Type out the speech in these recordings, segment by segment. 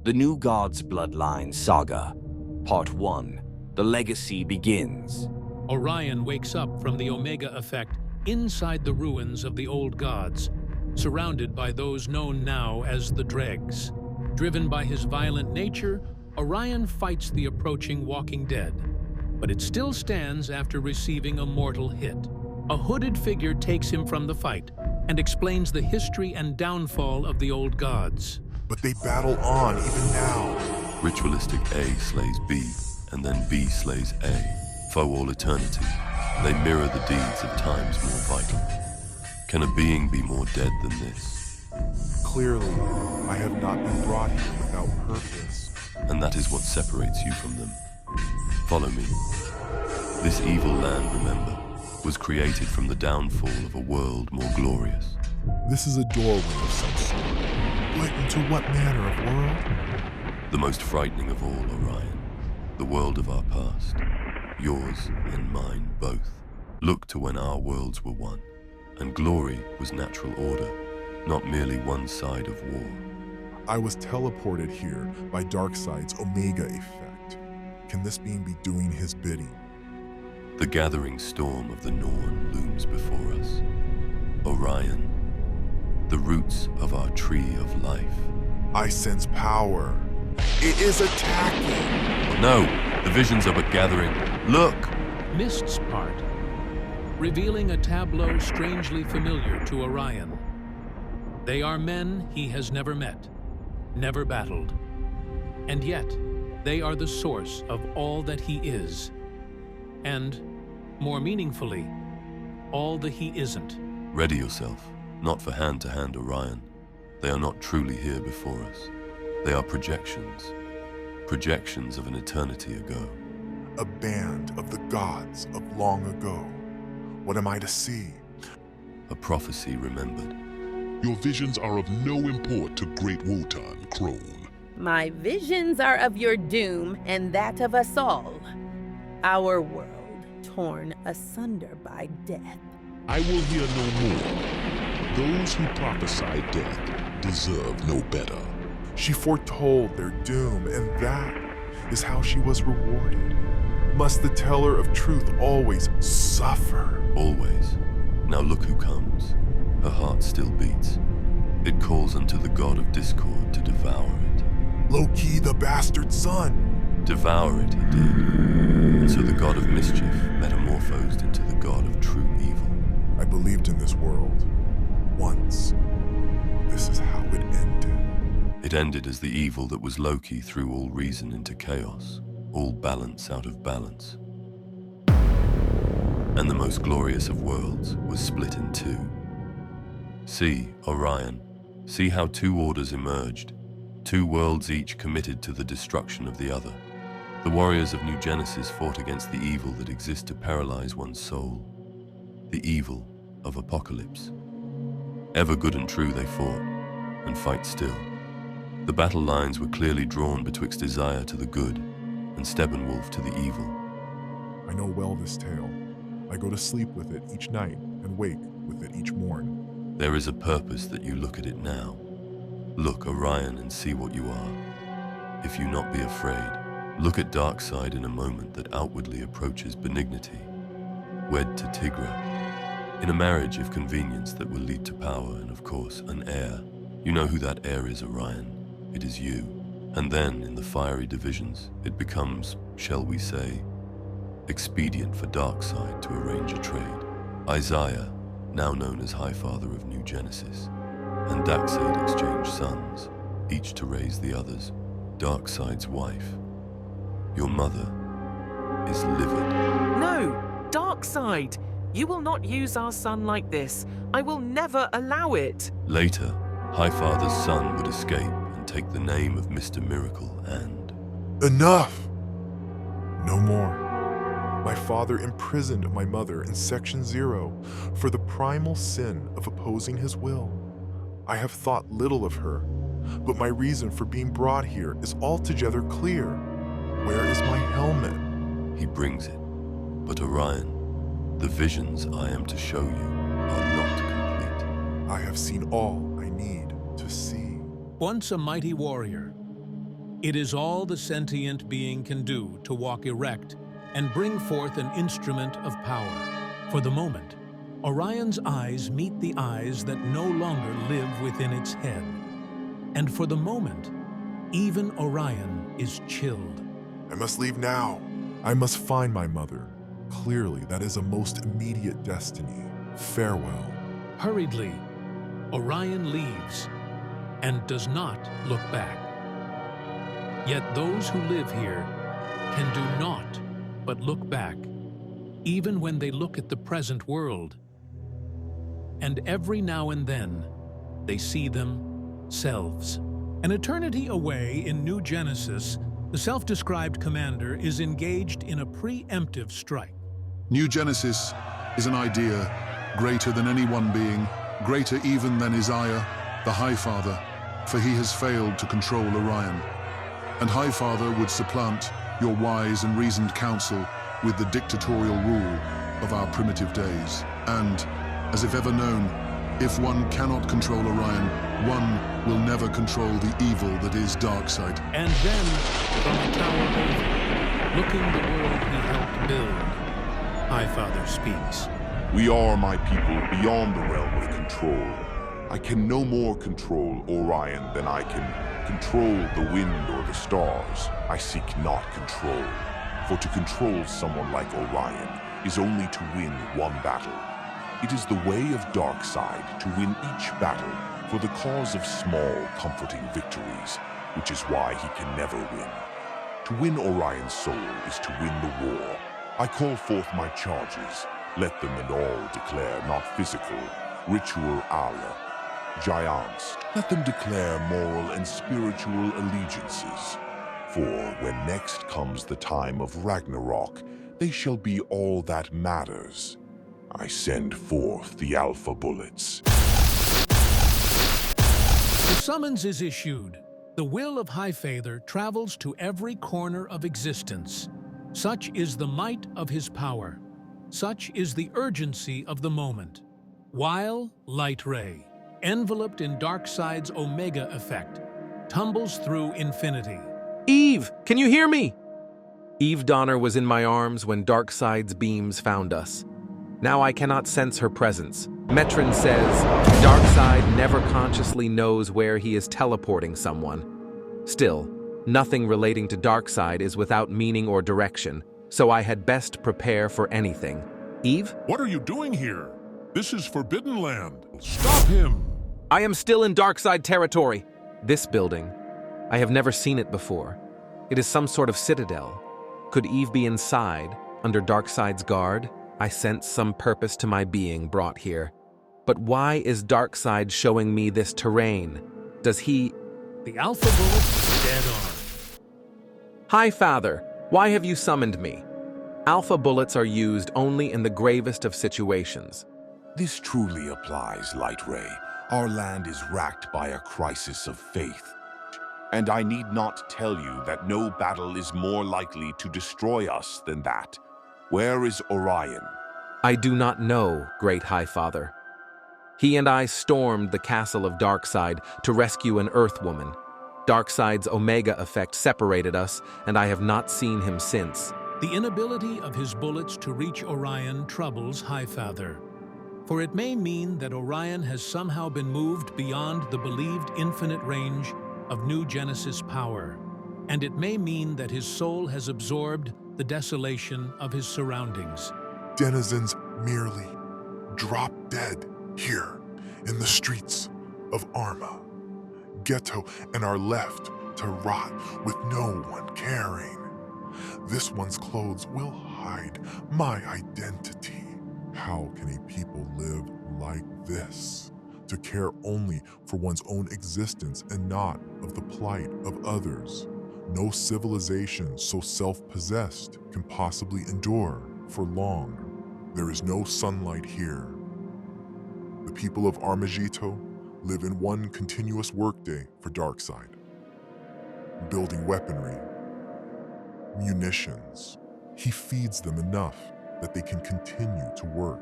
The New Gods Bloodline Saga, Part 1. The Legacy begins. Orion wakes up from the Omega effect inside the ruins of the old gods, surrounded by those known now as the Dregs. Driven by his violent nature, Orion fights the approaching Walking Dead, but it still stands after receiving a mortal hit. A hooded figure takes him from the fight and explains the history and downfall of the old gods. But they battle on even now. Ritualistic A slays B, and then B slays A. For all eternity, they mirror the deeds of times more vital. Can a being be more dead than this? Clearly, I have not been brought here without purpose. And that is what separates you from them. Follow me. This evil land, remember, was created from the downfall of a world more glorious. This is a doorway of some sort. But into what manner of world? The most frightening of all, Orion. The world of our past. Yours and mine both. Look to when our worlds were one, and glory was natural order, not merely one side of war. I was teleported here by Darkseid's Omega effect. Can this being be doing his bidding? The gathering storm of the Norn looms before us. Orion, the roots of our tree of life. I sense power. It is attacking! No, the visions are but gathering. Look! Mists part, revealing a tableau strangely familiar to Orion. They are men he has never met, never battled. And yet, they are the source of all that he is. And, more meaningfully, all that he isn't. Ready yourself, not for hand-to-hand Orion. They are not truly here before us. They are projections. Projections of an eternity ago. A band of the gods of long ago. What am I to see? A prophecy remembered. Your visions are of no import to Great Wotan, Crone. My visions are of your doom and that of us all. Our world torn asunder by death. I will hear no more. Those who prophesy death deserve no better. She foretold their doom, and that is how she was rewarded. Must the teller of truth always suffer? Always. Now look who comes. Her heart still beats. It calls unto the god of discord to devour it. Loki, the bastard son. Devour it, he did. And so the god of mischief metamorphosed into the god of true evil. I believed in this world. Once. This is how it ended. It ended as the evil that was Loki threw all reason into chaos, all balance out of balance. And the most glorious of worlds was split in two. See, Orion, see how two orders emerged, two worlds each committed to the destruction of the other. The warriors of New Genesis fought against the evil that exists to paralyze one's soul, the evil of apocalypse. Ever good and true they fought, and fight still. The battle lines were clearly drawn betwixt desire to the good and Steppenwolf to the evil. I know well this tale. I go to sleep with it each night and wake with it each morn. There is a purpose that you look at it now. Look, Orion, and see what you are. If you not be afraid, look at Darkseid in a moment that outwardly approaches benignity. Wed to Tigra. In a marriage of convenience that will lead to power and, of course, an heir. You know who that heir is, Orion. It is you. And then, in the fiery divisions, it becomes, shall we say, expedient for Darkseid to arrange a trade. Isaiah, now known as High Father of New Genesis, and Darkseid exchange sons, each to raise the others. Darkseid's wife, your mother, is livid. No, Darkseid! You will not use our son like this. I will never allow it. Later, Highfather's son would escape and take the name of Mr. Miracle and... Enough! No more. My father imprisoned my mother in Section 0 for the primal sin of opposing his will. I have thought little of her, but my reason for being brought here is altogether clear. Where is my helmet? He brings it. But Orion, the visions I am to show you are not complete. I have seen all I need to see. Once a mighty warrior, It is all the sentient being can do to walk erect and bring forth an instrument of power. For the moment, Orion's eyes meet the eyes that no longer live within its head. And for the moment, even Orion is chilled. I must leave now. I must find my mother. Clearly, that is a most immediate destiny. Farewell. Hurriedly, Orion leaves and does not look back. Yet those who live here can do naught but look back, even when they look at the present world. And every now and then, they see themselves. An eternity away in New Genesis, the self-described commander is engaged in a preemptive strike. New Genesis is an idea greater than any one being, greater even than Isaiah, the High Father, for he has failed to control Orion. And High Father would supplant your wise and reasoned counsel with the dictatorial rule of our primitive days. And, as if ever known, if one cannot control Orion, one will never control the evil that is Darkseid. And then, from the tower over, looking the world he helped build, High Father speaks. We are, my people, beyond the realm of control. I can no more control Orion than I can control the wind or the stars. I seek not control, for to control someone like Orion is only to win one battle. It is the way of Darkseid to win each battle for the cause of small, comforting victories, which is why he can never win. To win Orion's soul is to win the war. I call forth my charges. Let them and all declare not physical, ritual Allah. Giants, let them declare moral and spiritual allegiances. For when next comes the time of Ragnarok, they shall be all that matters. I send forth the Alpha Bullets. The summons is issued. The will of High Father travels to every corner of existence. Such is the might of his power. Such is the urgency of the moment. While Light Ray, enveloped in Darkseid's Omega effect, tumbles through infinity. Eve, can you hear me? Eve Donner was in my arms when Darkseid's beams found us. Now I cannot sense her presence. Metron says, Darkseid never consciously knows where he is teleporting someone. Still, nothing relating to Darkseid is without meaning or direction, so I had best prepare for anything. Eve? What are you doing here? This is Forbidden Land. Stop him! I am still in Darkseid territory. This building. I have never seen it before. It is some sort of citadel. Could Eve be inside, under Darkseid's guard? I sense some purpose to my being brought here. But why is Darkseid showing me this terrain? Does he... The Alpha Bullet dead on. High Father, why have you summoned me? Alpha bullets are used only in the gravest of situations. This truly applies, Light Ray. Our land is racked by a crisis of faith. And I need not tell you that no battle is more likely to destroy us than that. Where is Orion? I do not know, Great High Father. He and I stormed the castle of Darkseid to rescue an Earthwoman. Darkseid's Omega effect separated us, and I have not seen him since. The inability of his bullets to reach Orion troubles High Father, for it may mean that Orion has somehow been moved beyond the believed infinite range of New Genesis power, and it may mean that his soul has absorbed the desolation of his surroundings. Denizens merely drop dead here in the streets of Arma, ghetto, and are left to rot with no one caring. This one's clothes will hide my identity. How can a people live like this? To care only for one's own existence and not of the plight of others. No civilization so self-possessed can possibly endure for long. There is no sunlight here. The people of Armagito live in one continuous workday for Darkseid, building weaponry, munitions. He feeds them enough that they can continue to work.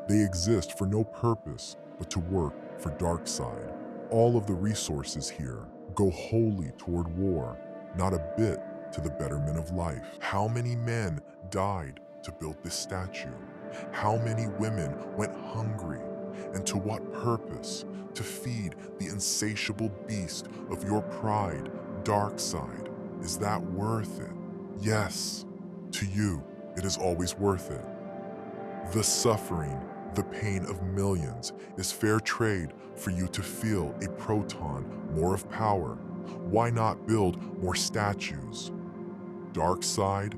They exist for no purpose but to work for Darkseid. All of the resources here go wholly toward war. not a bit to the betterment of life. How many men died to build this statue? How many women went hungry? And to what purpose? To feed the insatiable beast of your pride, Darkseid. Is that worth it? Yes, to you, it is always worth it. The suffering, the pain of millions is fair trade for you to feel a proton more of power. Why not build more statues? Darkseid,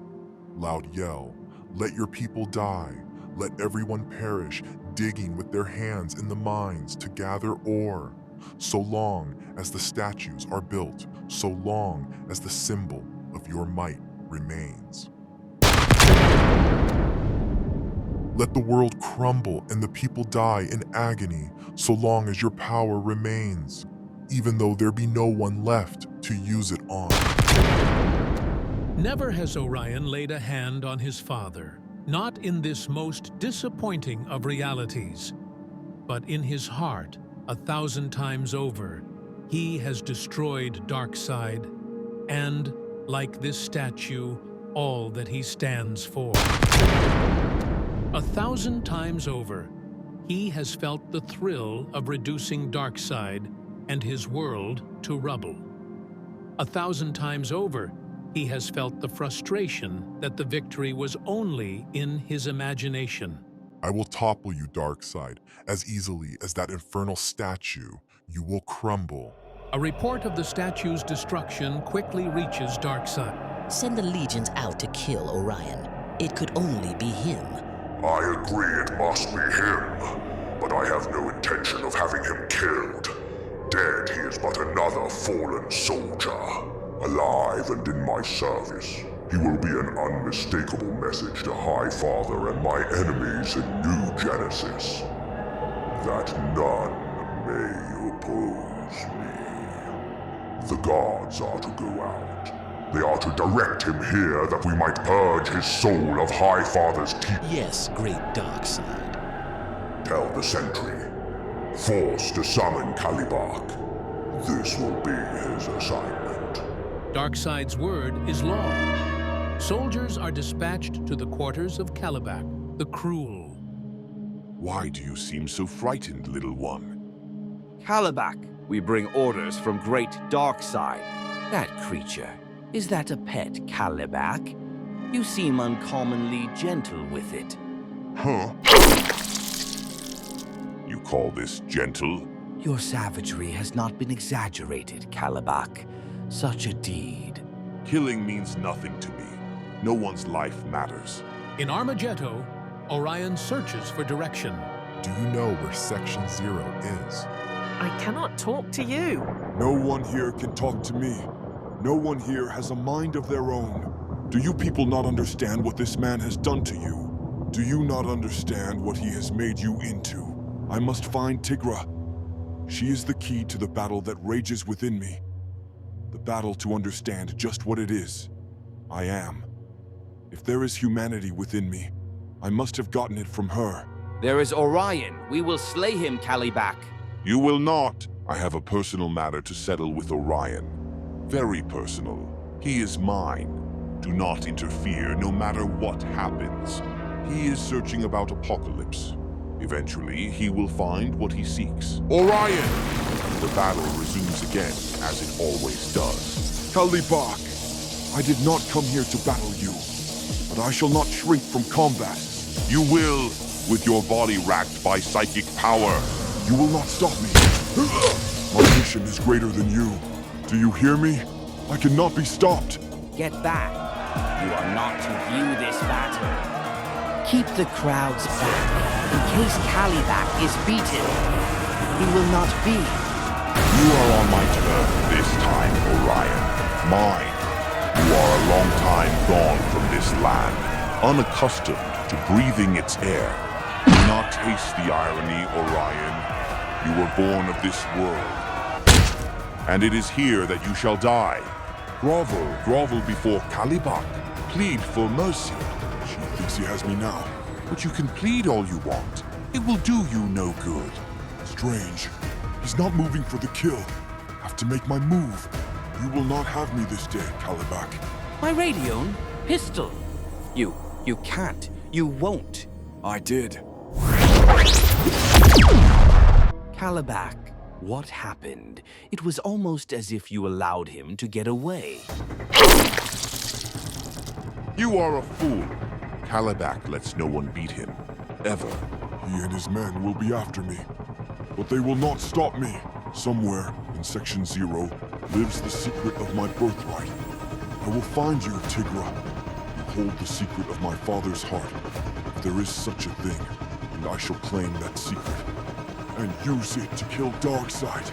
loud yell, let your people die. Let everyone perish, digging with their hands in the mines to gather ore. So long as the statues are built, so long as the symbol of your might remains. Let the world crumble and the people die in agony, so long as your power remains, even though there be no one left to use it on. Never has Orion laid a hand on his father, not in this most disappointing of realities, but in his heart 1,000 times over. He has destroyed Darkseid, and, like this statue, all that he stands for. 1,000 times over, he has felt the thrill of reducing Darkseid and his world to rubble. 1,000 times over, he has felt the frustration that the victory was only in his imagination. I will topple you, Darkseid, as easily as that infernal statue. You will crumble. A report of the statue's destruction quickly reaches Darkseid. Send the legions out to kill Orion. It could only be him. I agree it must be him, but I have no intention of having him killed. Dead, he is but another fallen soldier. Alive and in my service, he will be an unmistakable message to Highfather and my enemies in New Genesis, that none may oppose me. The gods are to go out. They are to direct him here that we might purge his soul of Highfather's teeth. Yes, great Darkseid. Tell the sentry, force to summon Kalibak. This will be his assignment. Darkseid's word is law. Soldiers are dispatched to the quarters of Kalibak, the Cruel. Why do you seem so frightened, little one? Kalibak, we bring orders from great Darkseid. That creature, is that a pet, Kalibak? You seem uncommonly gentle with it. Huh? You call this gentle? Your savagery has not been exaggerated, Kalibak. Such a deed. Killing means nothing to me. No one's life matters. In Armageddon, Orion searches for direction. Do you know where Section 0 is? I cannot talk to you. No one here can talk to me. No one here has a mind of their own. Do you people not understand what this man has done to you? Do you not understand what he has made you into? I must find Tigra. She is the key to the battle that rages within me. The battle to understand just what it is. I am. If there is humanity within me, I must have gotten it from her. There is Orion. We will slay him, Kalibak. You will not. I have a personal matter to settle with Orion. Very personal. He is mine. Do not interfere, no matter what happens. He is searching about Apocalypse. Eventually, he will find what he seeks. Orion! The battle resumes again, as it always does. Kalibak! I did not come here to battle you, but I shall not shrink from combat. You will, with your body racked by psychic power. You will not stop me. My mission is greater than you. Do you hear me? I cannot be stopped. Get back. You are not to view this battle. Keep the crowds back, in case Kalibak is beaten. He will not be. You are on my turf this time, Orion. Mine. You are a long time gone from this land, unaccustomed to breathing its air. Do not taste the irony, Orion. You were born of this world. And it is here that you shall die. Grovel before Kalibak. Plead for mercy. She thinks he has me now. But you can plead all you want. It will do you no good. Strange. He's not moving for the kill. Have to make my move. You will not have me this day, Kalibak. My Radion pistol. You can't. You won't. I did. Kalibak, what happened? It was almost as if you allowed him to get away. You are a fool. Kalibak lets no one beat him. Ever. He and his men will be after me. But they will not stop me. Somewhere in Section 0 lives the secret of my birthright. I will find you, Tigra. You hold the secret of my father's heart, if there is such a thing, and I shall claim that secret, and use it to kill Darkseid.